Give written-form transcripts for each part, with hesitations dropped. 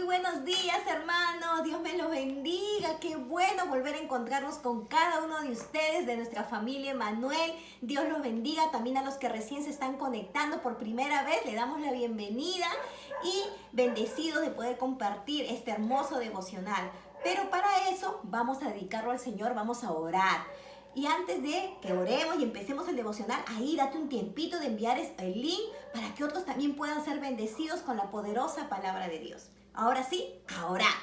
Muy buenos días, hermanos. Dios me los bendiga. Qué bueno volver a encontrarnos con cada uno de ustedes, de nuestra familia Emanuel. Dios los bendiga. También a los que recién se están conectando por primera vez, le damos la bienvenida y bendecidos de poder compartir este hermoso devocional. Pero para eso vamos a dedicarlo al Señor, vamos a orar. Y antes de que oremos y empecemos el devocional, ahí date un tiempito de enviar el link para que otros también puedan ser bendecidos con la poderosa palabra de Dios. Ahora sí, a orar.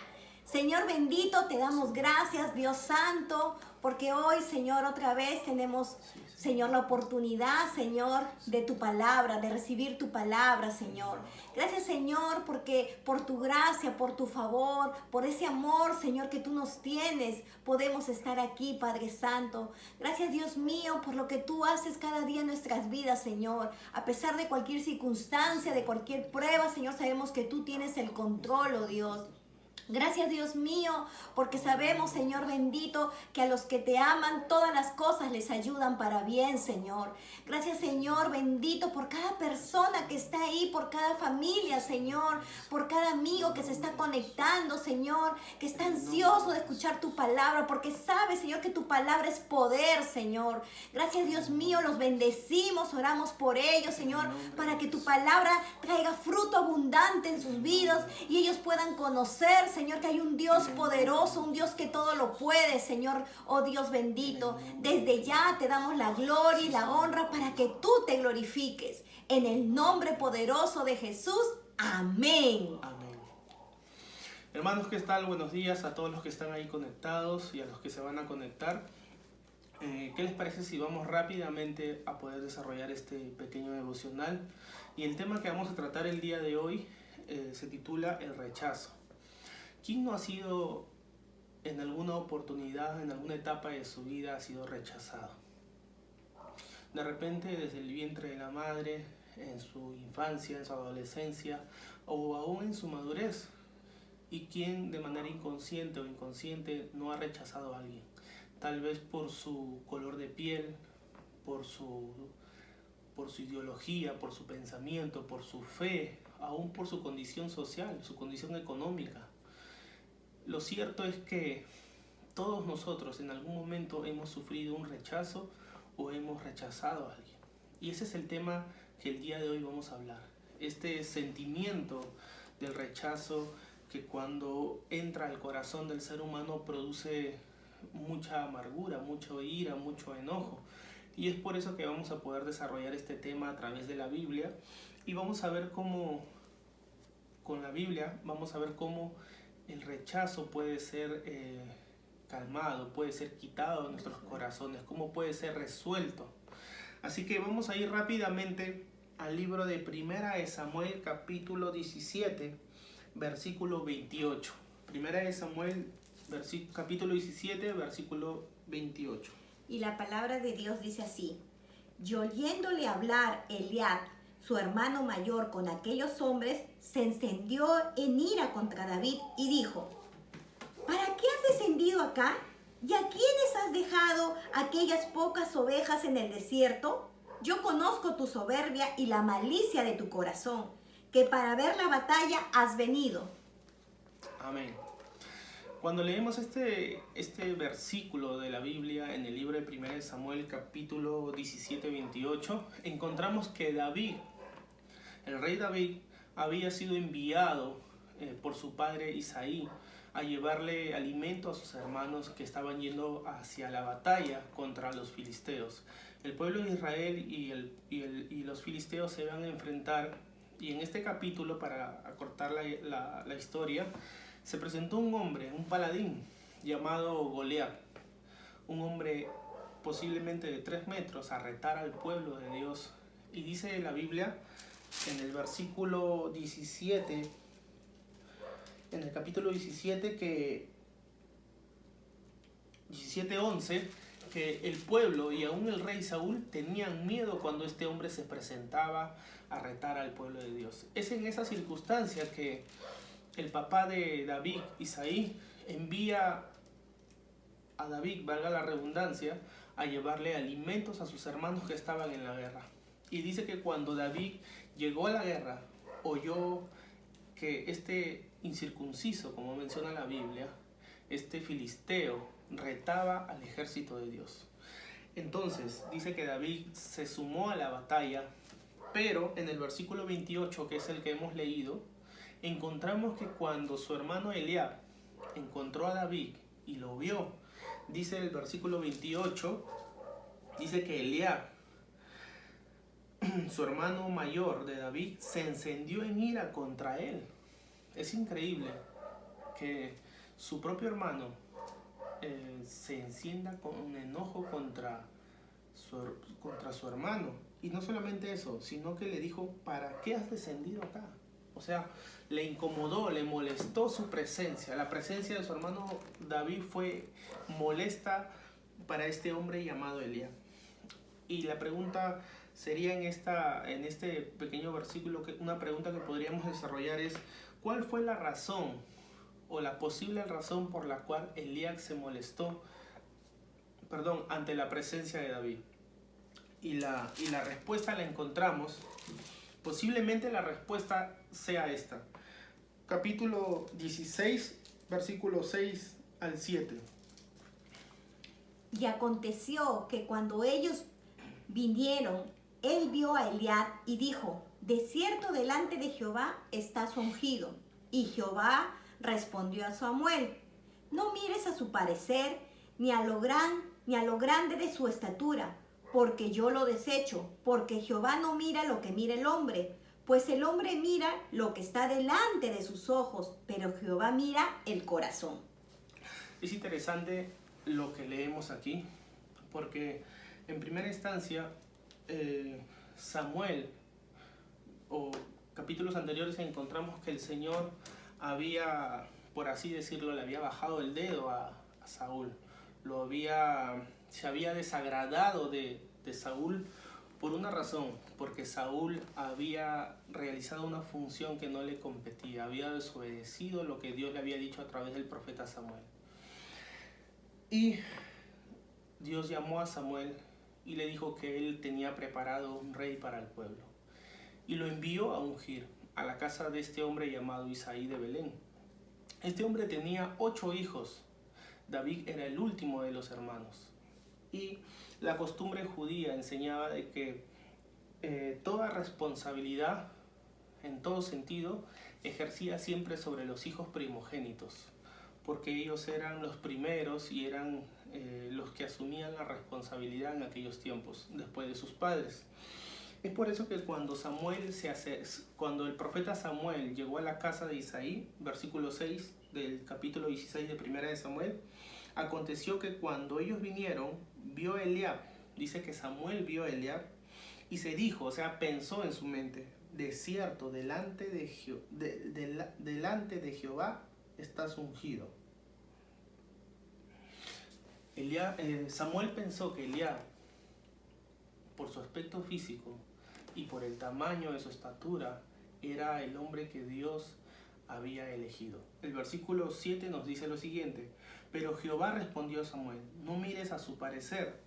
Señor bendito, te damos gracias, Dios santo, porque hoy, Señor, otra vez tenemos, Señor, la oportunidad, Señor, de tu palabra, de recibir tu palabra, Señor. Gracias, Señor, porque por tu gracia, por tu favor, por ese amor, Señor, que tú nos tienes, podemos estar aquí, Padre Santo. Gracias, Dios mío, por lo que tú haces cada día en nuestras vidas, Señor. A pesar de cualquier circunstancia, de cualquier prueba, Señor, sabemos que tú tienes el control, oh Dios. Gracias, Dios mío, porque sabemos, Señor bendito, que a los que te aman todas las cosas les ayudan para bien, Señor. Gracias, Señor bendito, por cada persona que está ahí, por cada familia, Señor, por cada amigo que se está conectando, Señor, que está ansioso de escuchar tu palabra, porque sabe, Señor, que tu palabra es poder, Señor. Gracias, Dios mío, los bendecimos, oramos por ellos, Señor, para que tu palabra traiga fruto abundante en sus vidas y ellos puedan conocer, Señor, que hay un Dios poderoso, un Dios que todo lo puede, Señor, oh Dios bendito. Desde ya te damos la gloria y la honra para que tú te glorifiques. En el nombre poderoso de Jesús. Amén. Amén. Hermanos, ¿qué tal? Buenos días a todos los que están ahí conectados y a los que se van a conectar. ¿Qué les parece si vamos rápidamente a poder desarrollar este pequeño devocional? Y el tema que vamos a tratar el día de hoy se titula el rechazo. ¿Quién no ha sido en alguna oportunidad, en alguna etapa de su vida, ha sido rechazado? De repente, desde el vientre de la madre, en su infancia, en su adolescencia o aún en su madurez. ¿Y quién de manera inconsciente o inconsciente no ha rechazado a alguien? Tal vez por su color de piel, por su ideología, por su pensamiento, por su fe, aún por su condición social, su condición económica. Lo cierto es que todos nosotros en algún momento hemos sufrido un rechazo o hemos rechazado a alguien. Y ese es el tema que el día de hoy vamos a hablar. Este sentimiento del rechazo que cuando entra al corazón del ser humano produce mucha amargura, mucha ira, mucho enojo. Y es por eso que vamos a poder desarrollar este tema a través de la Biblia. Y vamos a ver cómo, con la Biblia, vamos a ver cómo el rechazo puede ser calmado, puede ser quitado de nuestros corazones, cómo puede ser resuelto. Así que vamos a ir rápidamente al libro de Primera de Samuel, capítulo 17, versículo 28. Primera de Samuel, capítulo 17, versículo 28. Y la palabra de Dios dice así: y oyéndole hablar Eliab, su hermano mayor, con aquellos hombres, se encendió en ira contra David y dijo: ¿para qué has descendido acá? ¿Y a quiénes has dejado aquellas pocas ovejas en el desierto? Yo conozco tu soberbia y la malicia de tu corazón, que para ver la batalla has venido. Amén. Cuando leemos este versículo de la Biblia en el libro de 1 Samuel capítulo 17, 28, encontramos que David, el rey David, había sido enviado por su padre Isaí a llevarle alimento a sus hermanos que estaban yendo hacia la batalla contra los filisteos. El pueblo de Israel y los filisteos se van a enfrentar, y en este capítulo, para acortar la historia, se presentó un hombre, un paladín, llamado Goliat, un hombre posiblemente de 3 metros, a retar al pueblo de Dios. Y dice la Biblia, en el versículo 17, en el capítulo 17, que 17:11, que el pueblo y aún el rey Saúl tenían miedo cuando este hombre se presentaba a retar al pueblo de Dios. Es en esa circunstancia que el papá de David, Isaí, envía a David, valga la redundancia, a llevarle alimentos a sus hermanos que estaban en la guerra. Y dice que cuando David llegó a la guerra, oyó que este incircunciso, como menciona la Biblia, este filisteo retaba al ejército de Dios. Entonces dice que David se sumó a la batalla, pero en el versículo 28, que es el que hemos leído, encontramos que cuando su hermano Eliab encontró a David y lo vio, dice el versículo 28, dice que Eliab, su hermano mayor de David, se encendió en ira contra él. Es increíble que su propio hermano se encienda con enojo contra su hermano. Y no solamente eso, sino que le dijo, ¿para qué has descendido acá? O sea, le incomodó, le molestó su presencia. La presencia de su hermano David fue molesta para este hombre llamado Eliab. Y la pregunta sería en este pequeño versículo, una pregunta que podríamos desarrollar es, ¿cuál fue la razón o la posible razón por la cual Eliab se molestó, ante la presencia de David? Y la respuesta la encontramos, posiblemente la respuesta sea esta. Capítulo 16, versículos 6 al 7. Y aconteció que cuando ellos vinieron, él vio a Eliab y dijo, de cierto delante de Jehová está su ungido. Y Jehová respondió a Samuel, no mires a su parecer, ni a lo grande de su estatura, porque yo lo desecho, porque Jehová no mira lo que mira el hombre, pues el hombre mira lo que está delante de sus ojos, pero Jehová mira el corazón. Es interesante lo que leemos aquí, porque en primera instancia Samuel, o capítulos anteriores, encontramos que el Señor había, por así decirlo, le había bajado el dedo a Saúl. Se había desagradado de Saúl por una razón, porque Saúl había realizado una función que no le competía, había desobedecido lo que Dios le había dicho a través del profeta Samuel. Y Dios llamó a Samuel y le dijo que él tenía preparado un rey para el pueblo. Y lo envió a ungir a la casa de este hombre llamado Isaí de Belén. Este hombre tenía 8 hijos. David era el último de los hermanos. Y la costumbre judía enseñaba de que toda responsabilidad, en todo sentido, ejercía siempre sobre los hijos primogénitos, porque ellos eran los primeros y eran los que asumían la responsabilidad en aquellos tiempos, después de sus padres. Es por eso que cuando el profeta Samuel llegó a la casa de Isaí, versículo 6 del capítulo 16 de Primera de Samuel, aconteció que cuando ellos vinieron, vio a Eliab. Dice que Samuel vio a Eliab y se dijo, o sea, pensó en su mente, de cierto, delante de Jehová estás ungido. Samuel pensó que Eliab, por su aspecto físico y por el tamaño de su estatura, era el hombre que Dios había elegido. El versículo 7 nos dice lo siguiente: pero Jehová respondió a Samuel, no mires a su parecer,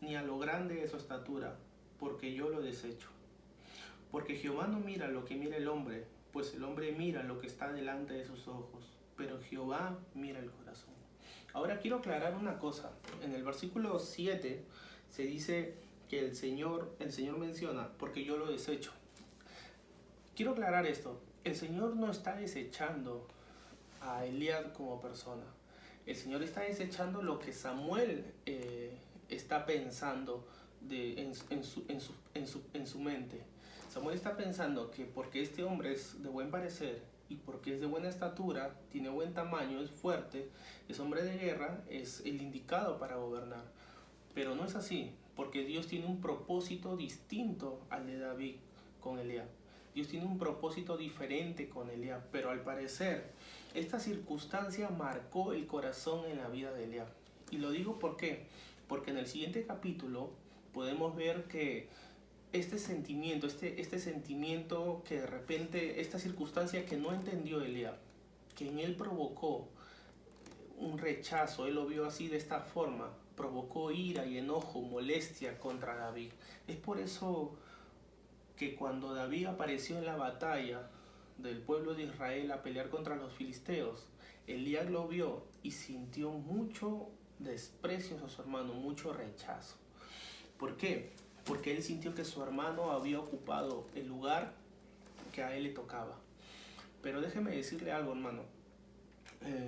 ni a lo grande de su estatura, porque yo lo desecho. Porque Jehová no mira lo que mira el hombre, pues el hombre mira lo que está delante de sus ojos, pero Jehová mira el corazón. Ahora quiero aclarar una cosa. En el versículo 7 se dice que el Señor menciona, porque yo lo desecho. Quiero aclarar esto. El Señor no está desechando a Eliab como persona. El Señor está desechando lo que Samuel está pensando en su mente. Samuel está pensando que porque este hombre es de buen parecer y porque es de buena estatura, tiene buen tamaño, es fuerte, es hombre de guerra, es el indicado para gobernar. Pero no es así, porque Dios tiene un propósito distinto al de David con Eliab. Dios tiene un propósito diferente con Eliab, pero al parecer esta circunstancia marcó el corazón en la vida de Eliab. Y lo digo ¿por qué? Porque en el siguiente capítulo podemos ver que este sentimiento que de repente, esta circunstancia que no entendió Eliab, que en él provocó un rechazo, él lo vio así de esta forma, provocó ira y enojo, molestia contra David. Es por eso que cuando David apareció en la batalla, del pueblo de Israel a pelear contra los filisteos, Eliab lo vio y sintió mucho desprecio a su hermano, mucho rechazo. ¿Por qué? Porque él sintió que su hermano había ocupado el lugar que a él le tocaba. Pero déjeme decirle algo, hermano.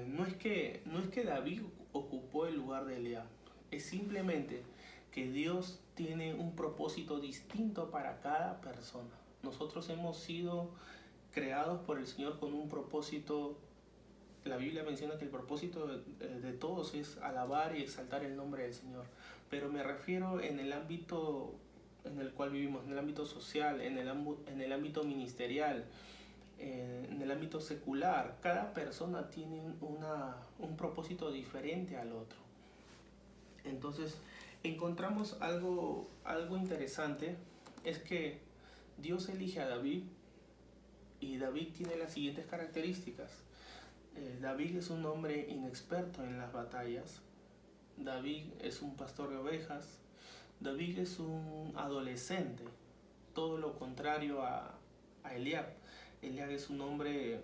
No es que David ocupó el lugar de Eliab. Es simplemente que Dios tiene un propósito distinto para cada persona. Nosotros hemos sido creados por el Señor con un propósito. La Biblia menciona que el propósito de todos es alabar y exaltar el nombre del Señor. Pero me refiero en el ámbito en el cual vivimos, en el ámbito social, en el ámbito ministerial, en el ámbito secular. Cada persona tiene un propósito diferente al otro. Entonces, encontramos algo interesante, es que Dios elige a David y David tiene las siguientes características. David es un hombre inexperto en las batallas. David es un pastor de ovejas. David es un adolescente, todo lo contrario a Eliab. Eliab es un hombre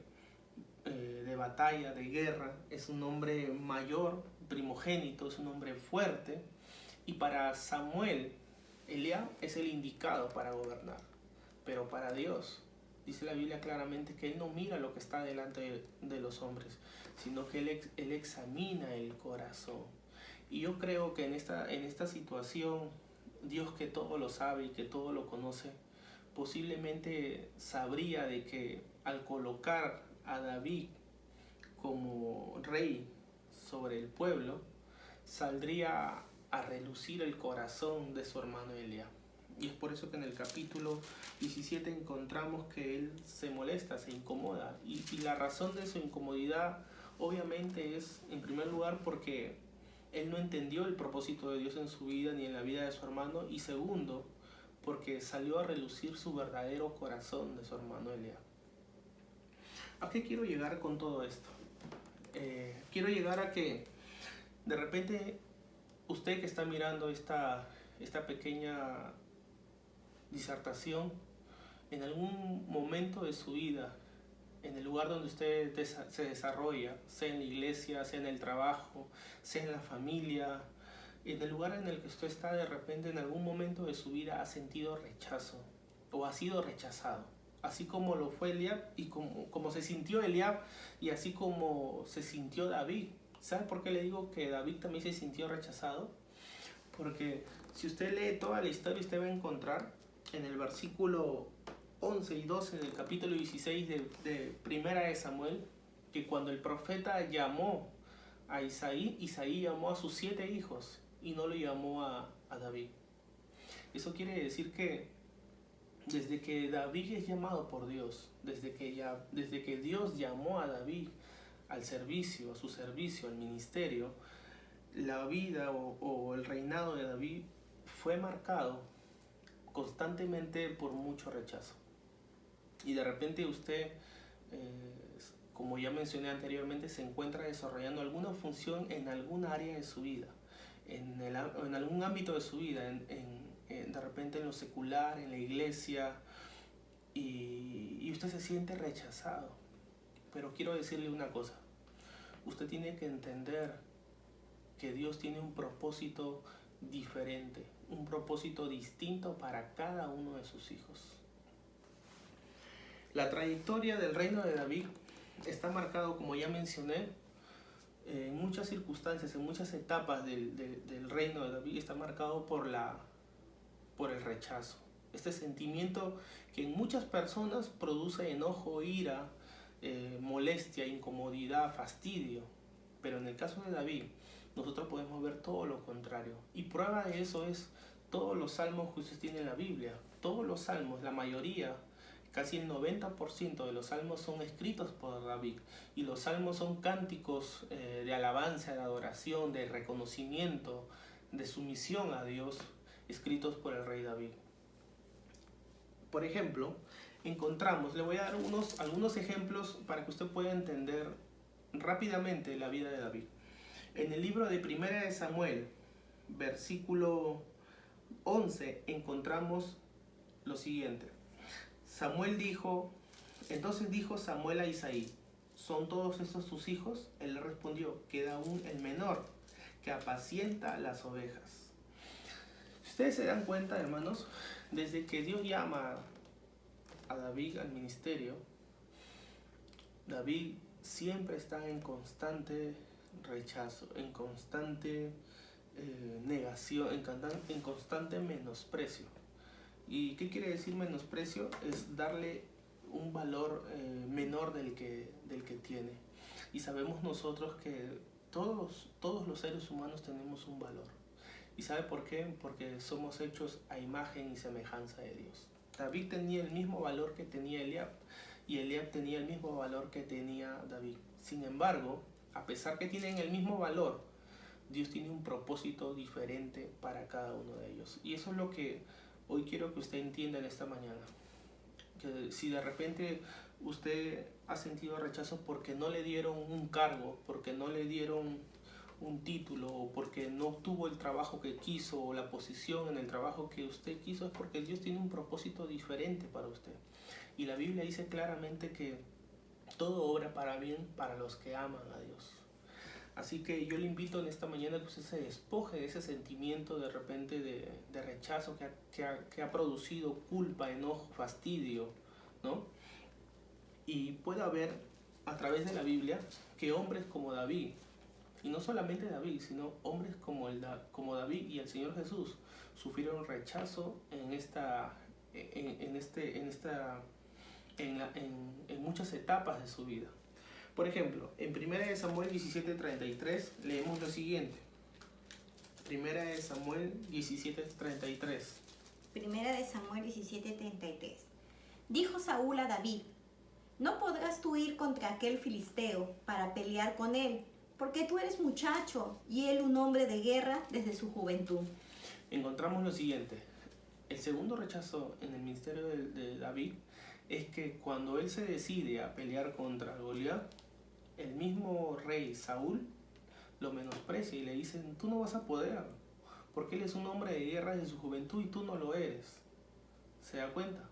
de batalla, de guerra, es un hombre mayor, primogénito, es un hombre fuerte. Y para Samuel, Eliab es el indicado para gobernar. Pero para Dios, dice la Biblia claramente que Él no mira lo que está delante de los hombres, sino que Él examina el corazón. Y yo creo que en esta situación, Dios, que todo lo sabe y que todo lo conoce, posiblemente sabría de que al colocar a David como rey sobre el pueblo, saldría a relucir el corazón de su hermano Eliab. Y es por eso que en el capítulo 17 encontramos que él se molesta, se incomoda. Y la razón de su incomodidad obviamente es, en primer lugar, porque él no entendió el propósito de Dios en su vida ni en la vida de su hermano. Y segundo, porque salió a relucir su verdadero corazón de su hermano Eliab. ¿A qué quiero llegar con todo esto? Quiero llegar a que de repente usted que está mirando esta pequeña disertación, en algún momento de su vida, en el lugar donde usted se desarrolla, sea en la iglesia, sea en el trabajo, sea en la familia, en el lugar en el que usted está, de repente en algún momento de su vida ha sentido rechazo o ha sido rechazado, así como lo fue Eliab y como se sintió Eliab y así como se sintió David. ¿Sabe por qué le digo que David también se sintió rechazado? Porque si usted lee toda la historia, usted va a encontrar en el versículo 11 y 12 del capítulo 16 de Primera de Samuel, que cuando el profeta llamó a Isaí llamó a sus 7 hijos y no lo llamó a David. Eso quiere decir que desde que David es llamado por Dios, desde que Dios llamó a David al servicio, a su servicio, al ministerio, la vida o el reinado de David fue marcado constantemente por mucho rechazo. Y de repente usted, como ya mencioné anteriormente, se encuentra desarrollando alguna función en alguna área de su vida, en algún ámbito de su vida, de repente en lo secular, en la iglesia, y usted se siente rechazado. Pero quiero decirle una cosa, usted tiene que entender que Dios tiene un propósito diferente, un propósito distinto para cada uno de sus hijos. La trayectoria del reino de David está marcado, como ya mencioné, en muchas circunstancias, en muchas etapas del reino de David, está marcado por el rechazo. Este sentimiento que en muchas personas produce enojo, ira, molestia, incomodidad, fastidio. Pero en el caso de David, nosotros podemos ver todo lo contrario. Y prueba de eso es todos los salmos que usted tiene en la Biblia. Todos los salmos, la mayoría, casi el 90% de los salmos son escritos por David. Y los salmos son cánticos de alabanza, de adoración, de reconocimiento, de sumisión a Dios, escritos por el rey David. Por ejemplo, encontramos, le voy a dar algunos ejemplos para que usted pueda entender rápidamente la vida de David. En el libro de Primera de Samuel, versículo 11, encontramos lo siguiente. Samuel dijo Entonces dijo Samuel a Isaí: ¿son todos estos tus hijos? Él le respondió: queda aún el menor, que apacienta las ovejas. Si ustedes se dan cuenta, hermanos, desde que Dios llama a David al ministerio, David siempre está en constante rechazo, en constante negación, en constante menosprecio. ¿Y qué quiere decir menosprecio? Es darle un valor menor del que tiene. Y sabemos nosotros que todos los seres humanos tenemos un valor. ¿Y sabe por qué? Porque somos hechos a imagen y semejanza de Dios. David tenía el mismo valor que tenía Eliab, y Eliab tenía el mismo valor que tenía David. Sin embargo, a pesar que tienen el mismo valor, Dios tiene un propósito diferente para cada uno de ellos. Y eso es lo que hoy quiero que usted entienda en esta mañana. Que si de repente usted ha sentido rechazo porque no le dieron un cargo, porque no le dieron un título, o porque no obtuvo el trabajo que quiso o la posición en el trabajo que usted quiso, es porque Dios tiene un propósito diferente para usted. Y la Biblia dice claramente que todo obra para bien para los que aman a Dios. Así que yo le invito en esta mañana que usted se despoje de ese sentimiento de repente de rechazo que ha producido culpa, enojo, fastidio, ¿no? Y pueda ver a través de la Biblia que hombres como David, y no solamente David, sino hombres como David y el Señor Jesús, sufrieron rechazo en muchas etapas de su vida. Por ejemplo, en 1 Samuel 17:33 leemos lo siguiente. 1 Samuel 17:33. 1 Samuel 17:33. Dijo Saúl a David: no podrás tú ir contra aquel filisteo para pelear con él, porque tú eres muchacho y él un hombre de guerra desde su juventud. Encontramos lo siguiente. El segundo rechazo en el ministerio de David es que cuando él se decide a pelear contra Goliat, el mismo rey Saúl lo menosprecia y le dicen: tú no vas a poder, porque él es un hombre de guerra desde su juventud y tú no lo eres. ¿Se da cuenta?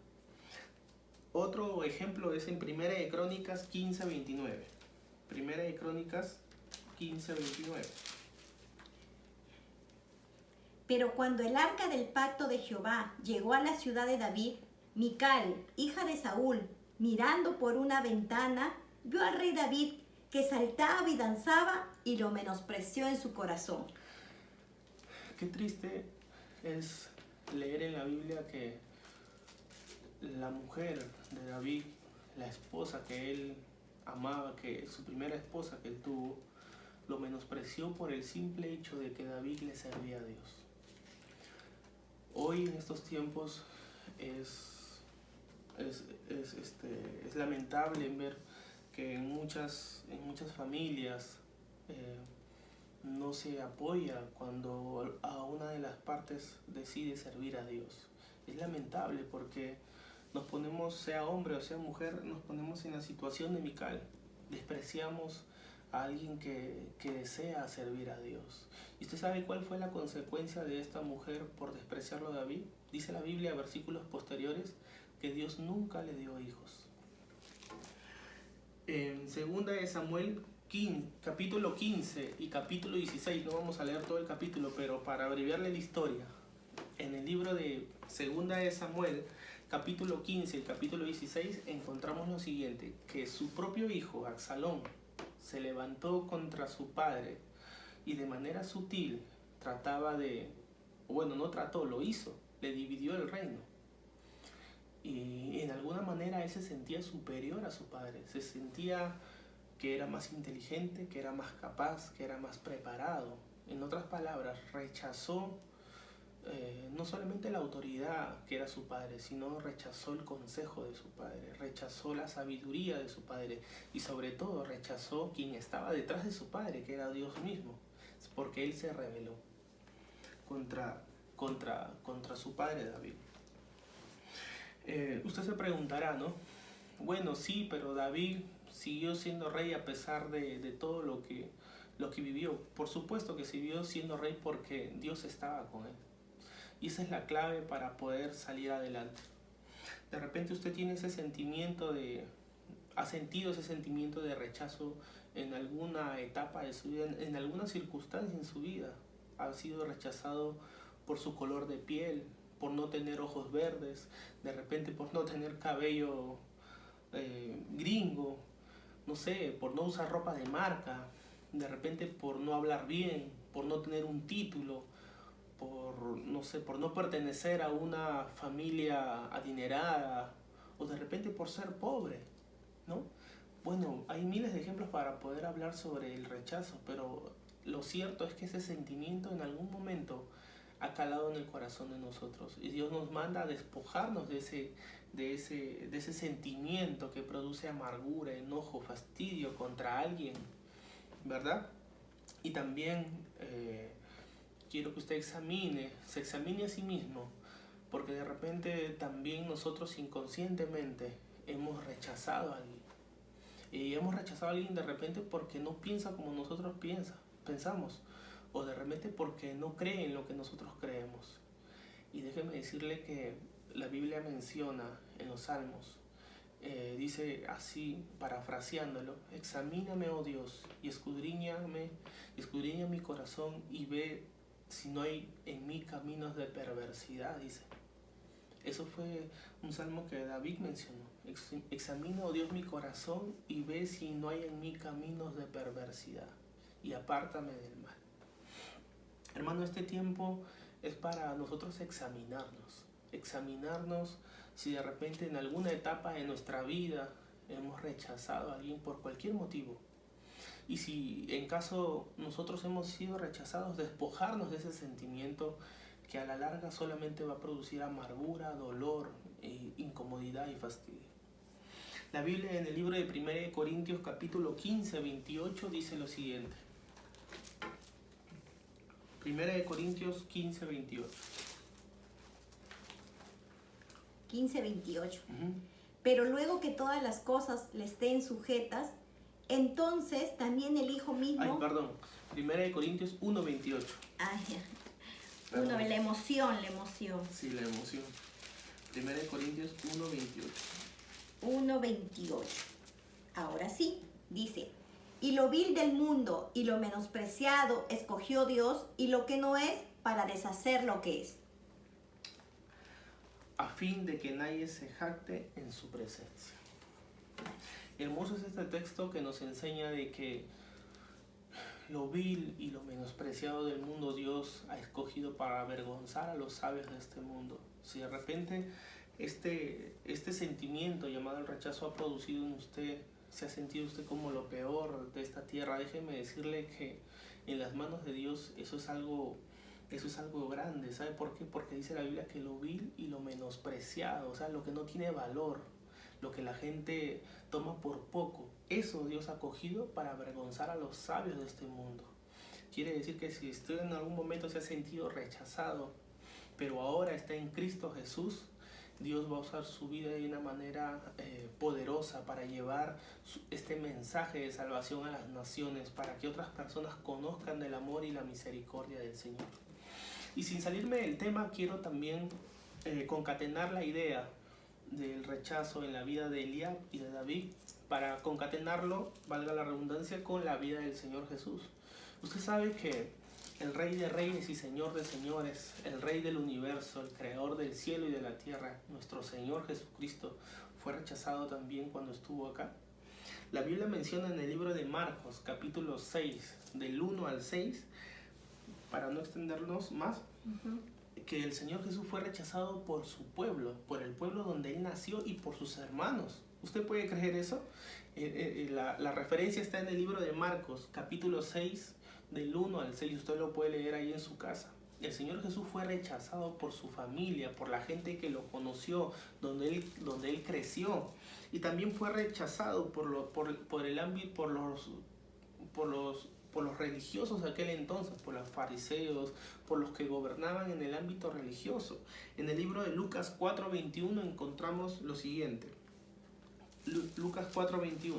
Otro ejemplo es en 1 de Crónicas 15:29. 1 de Crónicas 15:29. Pero cuando el arca del pacto de Jehová llegó a la ciudad de David, Mical, hija de Saúl, mirando por una ventana, vio al rey David que saltaba y danzaba y lo menospreció en su corazón. Qué triste es leer en la Biblia que la mujer de David, la esposa que él amaba, que su primera esposa que él tuvo, lo menospreció por el simple hecho de que David le servía a Dios. Hoy en estos tiempos es lamentable ver que en muchas familias no se apoya cuando a una de las partes decide servir a Dios. Es lamentable porque nos ponemos, sea hombre o sea mujer, nos ponemos en la situación de Mical. Despreciamos a alguien que desea servir a Dios. ¿Y usted sabe cuál fue la consecuencia de esta mujer por despreciarlo a David? Dice la Biblia, versículos posteriores, que Dios nunca le dio hijos. En 2 de Samuel capítulo 15 y capítulo 16, no vamos a leer todo el capítulo, pero para abreviarle la historia, en el libro de 2 de Samuel, capítulo 15 y capítulo 16, encontramos lo siguiente: que su propio hijo, Absalón, se levantó contra su padre y de manera sutil lo hizo, le dividió el reino. Y en alguna manera él se sentía superior a su padre, se sentía que era más inteligente, que era más capaz, que era más preparado. En otras palabras, rechazó no solamente la autoridad que era su padre, sino rechazó el consejo de su padre, rechazó la sabiduría de su padre y sobre todo rechazó quien estaba detrás de su padre, que era Dios mismo, porque él se rebeló contra su padre David. Usted se preguntará, ¿no? Bueno, sí, pero David siguió siendo rey a pesar de todo lo que vivió. Por supuesto que siguió siendo rey porque Dios estaba con él. Y esa es la clave para poder salir adelante. De repente usted tiene ese sentimiento de ha sentido ese sentimiento de rechazo en alguna etapa de su vida, en alguna circunstancia en su vida. Ha sido rechazado por su color de piel, por no tener ojos verdes, de repente por no tener cabello gringo, no sé, por no usar ropa de marca, de repente por no hablar bien, por no tener un título, por no sé, por no pertenecer a una familia adinerada, o de repente por ser pobre, ¿no? Bueno, hay miles de ejemplos para poder hablar sobre el rechazo, pero lo cierto es que ese sentimiento en algún momento ha calado en el corazón de nosotros y Dios nos manda a despojarnos de ese sentimiento que produce amargura, enojo, fastidio contra alguien, ¿verdad? Y también quiero que usted se examine a sí mismo, porque de repente también nosotros inconscientemente hemos rechazado a alguien. Y hemos rechazado a alguien de repente porque no piensa como nosotros pensamos, o de repente porque no cree en lo que nosotros creemos. Y déjeme decirle que la Biblia menciona en los Salmos, dice así, parafraseándolo: examíname, oh Dios, y escudriña mi corazón y ve si no hay en mí caminos de perversidad, dice. Eso fue un salmo que David mencionó. Examina, oh Dios, mi corazón y ve si no hay en mí caminos de perversidad y apártame del mal. Hermano, este tiempo es para nosotros examinarnos si de repente en alguna etapa de nuestra vida hemos rechazado a alguien por cualquier motivo. Y si en caso nosotros hemos sido rechazados, despojarnos de ese sentimiento que a la larga solamente va a producir amargura, dolor, incomodidad y fastidio. La Biblia en el libro de 1 Corintios capítulo 15, 28 dice lo siguiente. 1 Corintios 15, 28. 15, 28. Pero luego que todas las cosas le estén sujetas, entonces también el Hijo mismo... Ay, perdón. 1 Corintios 1, 28. Ay, ya. Uno, la emoción. Sí, la emoción. 1 Corintios 1, 28. 1, 28. Ahora sí, dice: y lo vil del mundo y lo menospreciado escogió Dios, y lo que no es, para deshacer lo que es, a fin de que nadie se jacte en su presencia. Hermoso es este texto que nos enseña de que lo vil y lo menospreciado del mundo Dios ha escogido para avergonzar a los sabios de este mundo. Si de repente este sentimiento llamado el rechazo ha producido en usted, se ha sentido usted como lo peor de esta tierra, déjeme decirle que en las manos de Dios eso es algo grande. ¿Sabe por qué? Porque dice la Biblia que lo vil y lo menospreciado, o sea, lo que no tiene valor, lo que la gente toma por poco, eso Dios ha cogido para avergonzar a los sabios de este mundo. Quiere decir que si usted en algún momento se ha sentido rechazado, pero ahora está en Cristo Jesús, Dios va a usar su vida de una manera poderosa para llevar este mensaje de salvación a las naciones, para que otras personas conozcan del amor y la misericordia del Señor. Y sin salirme del tema, quiero también concatenar la idea del rechazo en la vida de Eliab y de David, para concatenarlo, valga la redundancia, con la vida del Señor Jesús. Usted sabe que el Rey de Reyes y Señor de Señores, el Rey del universo, el Creador del cielo y de la tierra, nuestro Señor Jesucristo, fue rechazado también cuando estuvo acá. La Biblia menciona en el libro de Marcos, capítulo 6, del 1 al 6, para no extendernos más, que el Señor Jesús fue rechazado por su pueblo, por el pueblo donde Él nació y por sus hermanos. ¿Usted puede creer eso? La referencia está en el libro de Marcos, capítulo 6, del 1 al 6. Usted lo puede leer ahí en su casa. El Señor Jesús fue rechazado por su familia, por la gente que lo conoció, donde él creció. Y también fue rechazado por los religiosos de aquel entonces, por los fariseos, por los que gobernaban en el ámbito religioso. En el libro de Lucas 4:21 encontramos lo siguiente. Lucas 4:21.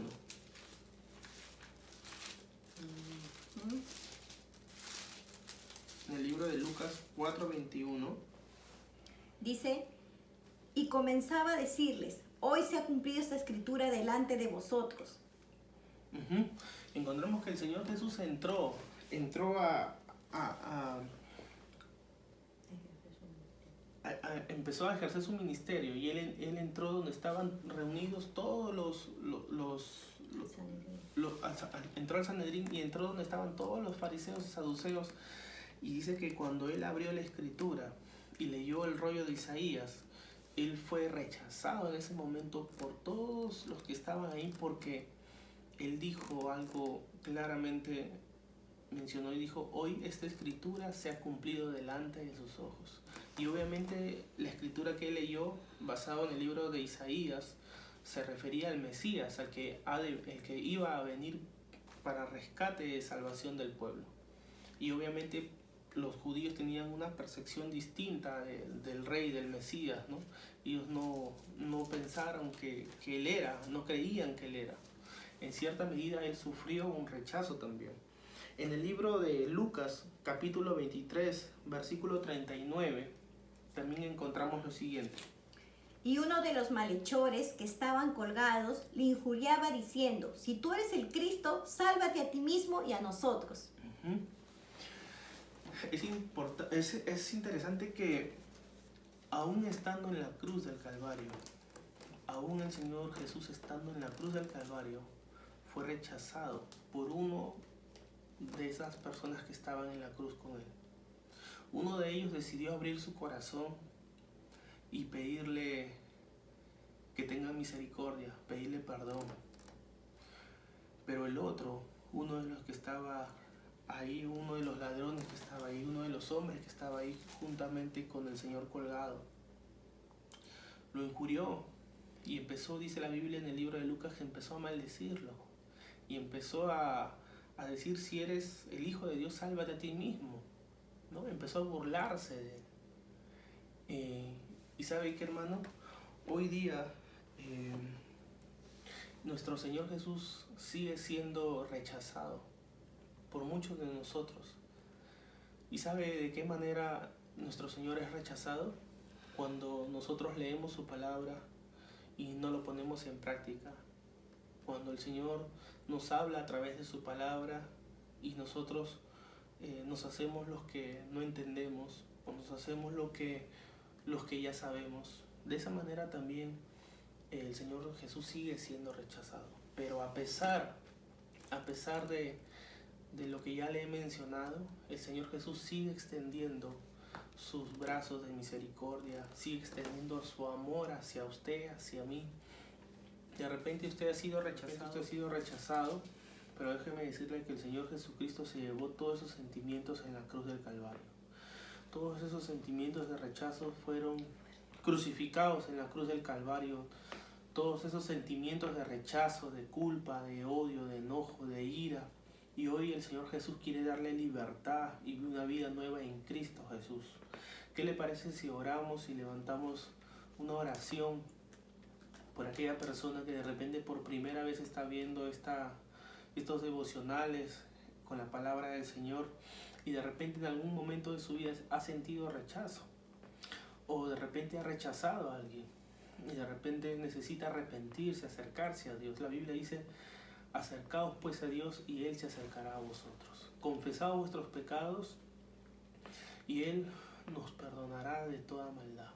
En el libro de Lucas 4:21 dice: y comenzaba a decirles: Hoy se ha cumplido esta escritura delante de vosotros. Encontramos que el Señor Jesús entró empezó a ejercer su ministerio y él entró donde estaban reunidos todos entró al Sanedrín y entró donde estaban todos los fariseos y saduceos, y dice que cuando él abrió la escritura y leyó el rollo de Isaías, él fue rechazado en ese momento por todos los que estaban ahí, porque él dijo algo claramente, mencionó y dijo: hoy esta escritura se ha cumplido delante de sus ojos. Y obviamente la escritura que él leyó, basado en el libro de Isaías, se refería al Mesías, el que iba a venir para rescate y salvación del pueblo. Y obviamente los judíos tenían una percepción distinta del rey, del Mesías, ¿no? Ellos no pensaron que él era, no creían que él era. En cierta medida él sufrió un rechazo también. En el libro de Lucas, capítulo 23, versículo 39, también encontramos lo siguiente. Y uno de los malhechores que estaban colgados le injuriaba diciendo: si tú eres el Cristo, sálvate a ti mismo y a nosotros. Es interesante que aún estando en la cruz del Calvario, aún el Señor Jesús estando en la cruz del Calvario, fue rechazado por uno de esas personas que estaban en la cruz con él. Uno de ellos decidió abrir su corazón y pedirle que tenga misericordia, pedirle perdón. Pero el otro, uno de los que estaba ahí, uno de los ladrones que estaba ahí, uno de los hombres que estaba ahí juntamente con el Señor colgado, lo injurió y empezó, dice la Biblia en el libro de Lucas, que empezó a maldecirlo y empezó a decir: si eres el Hijo de Dios, sálvate a ti mismo, ¿no? Empezó a burlarse de él. Y sabe qué, hermano, hoy día nuestro Señor Jesús sigue siendo rechazado por muchos de nosotros. ¿Y sabe de qué manera nuestro Señor es rechazado? Cuando nosotros leemos su palabra y no lo ponemos en práctica. Cuando el Señor nos habla a través de su palabra y nosotros nos hacemos los que no entendemos, o nos hacemos los que ya sabemos. De esa manera también el Señor Jesús sigue siendo rechazado. Pero a pesar de lo que ya le he mencionado, el Señor Jesús sigue extendiendo sus brazos de misericordia, sigue extendiendo su amor hacia usted, hacia mí. De repente usted ha sido rechazado, pero déjeme decirle que el Señor Jesucristo se llevó todos esos sentimientos en la cruz del Calvario. Todos esos sentimientos de rechazo fueron crucificados en la cruz del Calvario. Todos esos sentimientos de rechazo, de culpa, de odio, de enojo, de ira. Y hoy el Señor Jesús quiere darle libertad y una vida nueva en Cristo Jesús. ¿Qué le parece si oramos y levantamos una oración por aquella persona que de repente por primera vez está viendo estos devocionales con la palabra del Señor y de repente en algún momento de su vida ha sentido rechazo, o de repente ha rechazado a alguien y de repente necesita arrepentirse, acercarse a Dios? La Biblia dice: acercaos pues a Dios y Él se acercará a vosotros. Confesad vuestros pecados y Él nos perdonará de toda maldad.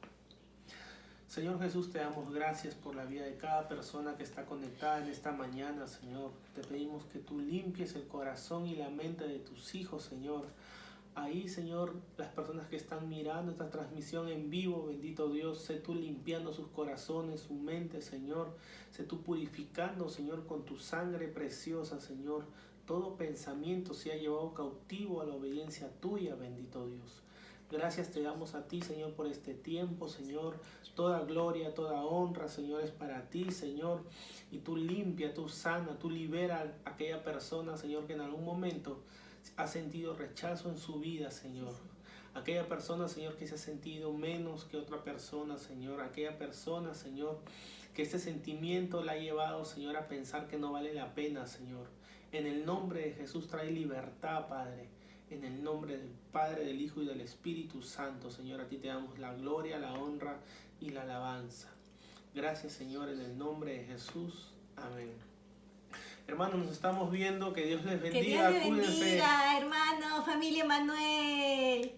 Señor Jesús, te damos gracias por la vida de cada persona que está conectada en esta mañana, Señor. Te pedimos que tú limpies el corazón y la mente de tus hijos, Señor. Ahí, Señor, las personas que están mirando esta transmisión en vivo, bendito Dios, sé tú limpiando sus corazones, su mente, Señor. Sé tú purificando, Señor, con tu sangre preciosa, Señor. Todo pensamiento sea llevado cautivo a la obediencia tuya, bendito Dios. Gracias te damos a ti, Señor, por este tiempo, Señor. Toda gloria, toda honra, Señor, es para ti, Señor. Y tú limpia, tú sana, tú libera a aquella persona, Señor, que en algún momento ha sentido rechazo en su vida, Señor. Aquella persona, Señor, que se ha sentido menos que otra persona, Señor. Aquella persona, Señor, que este sentimiento la ha llevado, Señor, a pensar que no vale la pena, Señor. En el nombre de Jesús trae libertad, Padre. En el nombre del Padre, del Hijo y del Espíritu Santo, Señor, a ti te damos la gloria, la honra y la alabanza. Gracias, Señor, en el nombre de Jesús. Amén. Hermanos, nos estamos viendo. Que Dios les bendiga. Que Dios les Cuídense. bendiga, hermano, familia Manuel.